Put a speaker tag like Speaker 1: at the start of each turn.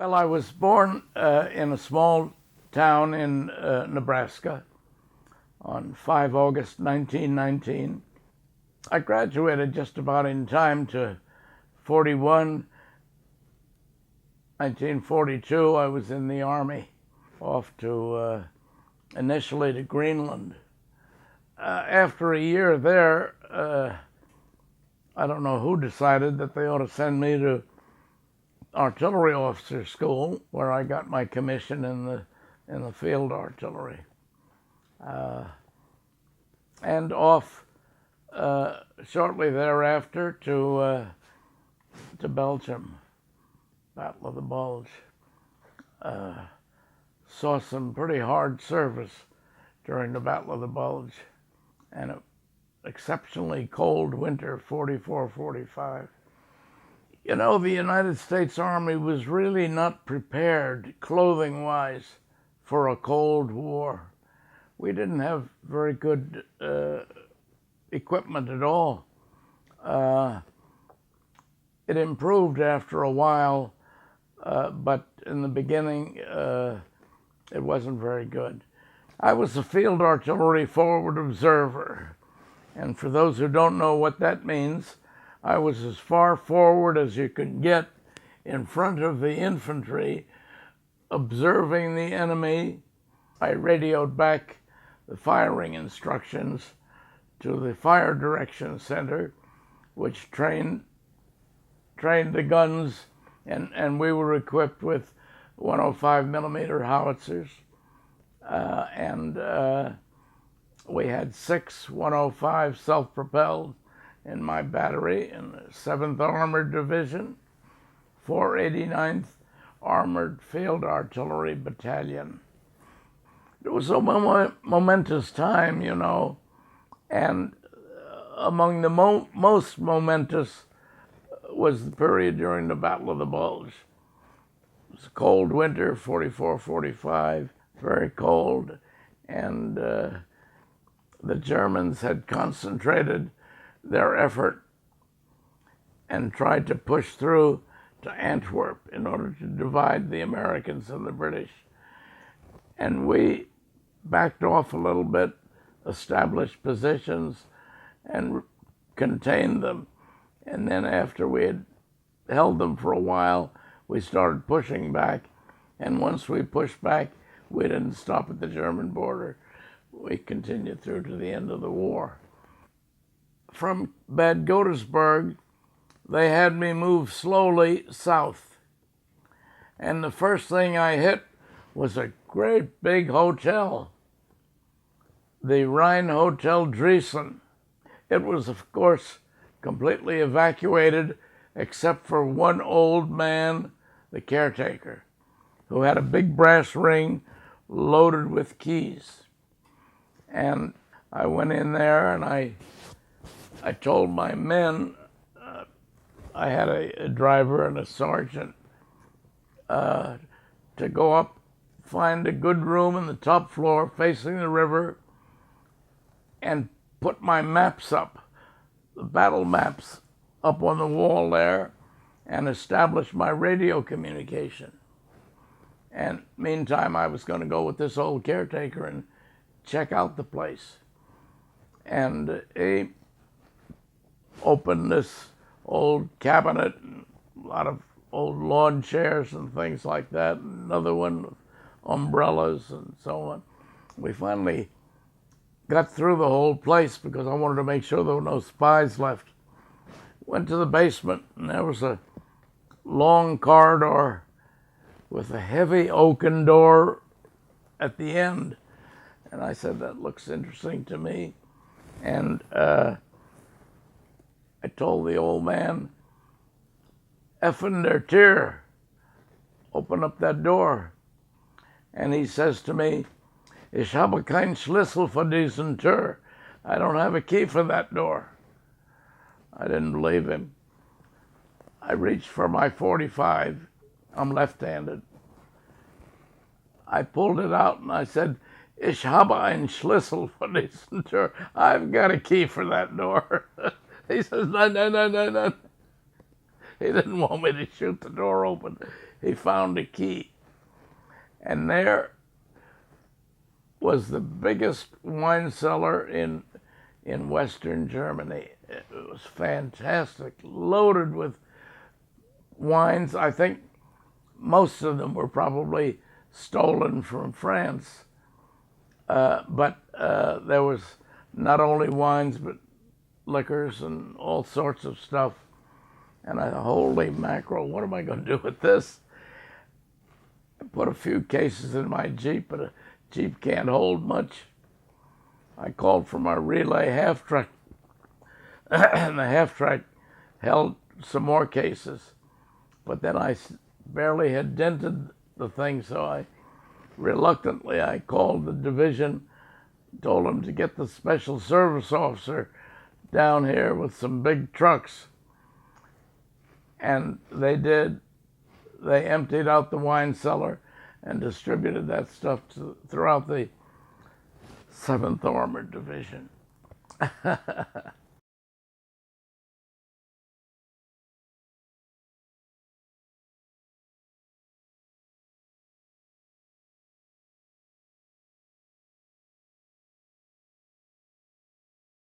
Speaker 1: Well, I was born in a small town in Nebraska on 5 August 1919. I graduated just about in time to 41. 1942, I was in the Army, off to initially to Greenland. After a year there, I don't know who decided that they ought to send me to artillery officer school, where I got my commission in the field artillery, and off shortly thereafter to Belgium, Battle of the Bulge. Saw some pretty hard service during the Battle of the Bulge, and an exceptionally cold winter, 44, 45. You know, the United States Army was really not prepared, clothing-wise, for a Cold War. We didn't have very good equipment at all. It improved after a while, but in the beginning, it wasn't very good. I was a field artillery forward observer, and for those who don't know what that means, I was as far forward as you could get in front of the infantry, observing the enemy. I radioed back the firing instructions to the Fire Direction Center, which trained the guns, and we were equipped with 105 millimeter howitzers, and we had 6 105 self-propelled in my battery in the 7th Armored Division, 489th Armored Field Artillery Battalion. It was a momentous time, you know, and among the most momentous was the period during the Battle of the Bulge. It was a cold winter, 44, 45, very cold, and the Germans had concentrated their effort and tried to push through to Antwerp in order to divide the Americans and the British. And we backed off a little bit, established positions, and contained them. And then after we had held them for a while, we started pushing back. And once we pushed back, we didn't stop at the German border. We continued through to the end of the war. From Bad Godesberg, they had me move slowly south. And the first thing I hit was a great big hotel, the Rhine Hotel Dresden. It was, of course, completely evacuated except for one old man, the caretaker, who had a big brass ring loaded with keys. And I went in there and I told my men, I had a driver and a sergeant, to go up, find a good room in the top floor facing the river, and put my maps up, the battle maps, up on the wall there, and establish my radio communication. And meantime, I was going to go with this old caretaker and check out the place. And he opened this old cabinet, and a lot of old lawn chairs and things like that, another one with umbrellas and so on. We finally got through the whole place because I wanted to make sure there were no spies left. Went to the basement, and there was a long corridor with a heavy oaken door at the end. And I said, that looks interesting to me. And I told the old man, "Effen der Tür, open up that door." And he says to me, "Ich habe keinen Schlüssel für diesen Tür." I don't have a key for that door. I didn't believe him. I reached for my .45. I'm left-handed. I pulled it out and I said, "Ich habe einen Schlüssel für diesen Tür." I've got a key for that door. He says, no. He didn't want me to shoot the door open. he found a key. And there was the biggest wine cellar in Western Germany. It was fantastic, loaded with wines. I think most of them were probably stolen from France. But there was not only wines, but liquors and all sorts of stuff. And I thought, holy mackerel, what am I going to do with this? I put a few cases in my Jeep, but a Jeep can't hold much. I called for my relay half truck, and the half truck held some more cases. But then I barely had dented the thing, so I reluctantly called the division, told them to get the special service officer down here with some big trucks. And they did. They emptied out the wine cellar and distributed that stuff throughout the 7th Armored Division.